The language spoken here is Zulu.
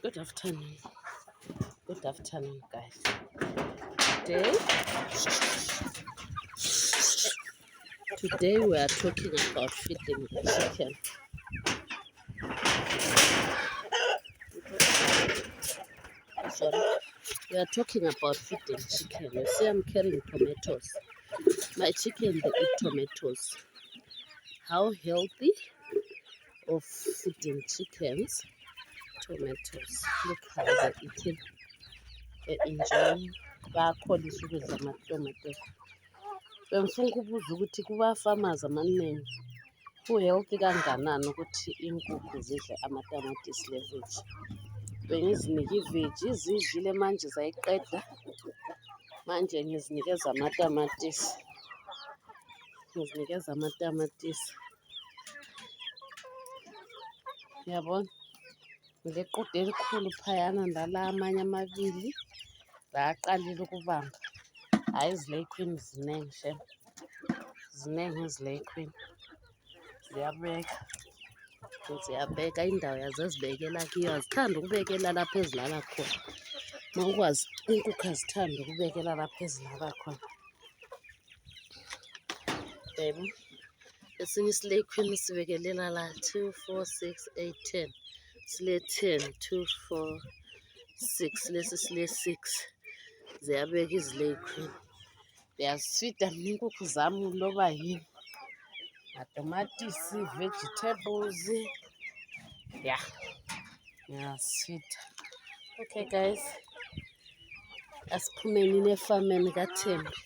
Good afternoon. Good afternoon, guys. Today we are talking about feeding the chicken. Sorry. We are talking about feeding chicken. You see, I'm carrying tomatoes. My chicken, they eat tomatoes. How healthy of feeding chickens tomatoes. Look how they're eating. They're enjoying. Bayakholisa ukudla ama-tomatoes. Bengifuna ukubuza ukuthi kuba-farmers amaningi ku-healthy kangakanani ukuthi inkukhu zidle amatamatisi leveji. Bengizinike iveji, zidlile manje zayiqeda. Manje ngizinikeza amatamatisi. Ngizinikeza amatamatisi. Uyabona? Ngilequde elikhulu phayana ndala amanye amabili. Zaqalile ukubamba. Hhayi izileykhwini ziningi shame. Ziningi izileykhwini. Ziyabeka indawo yazo ezibekela kiyo. Azithanda ukubekela lapho ezilala khona. Uma ukwazi inkukhu azithanda ukubekela lapho ezilala khona. Yebo. Esinye isileykhwini sibekelela la 2, 4, 6, 8, 10. Sile 10, 2, 4, 6. Lesi sile 6. Ziyabeka izileykhwini. Ngiyazifida mina inkukhu zami loba yini. Matomatisi, vegetables. Yeah. Ngiyazifida. Okay guys. Asiphumeni nefameni kaThembi.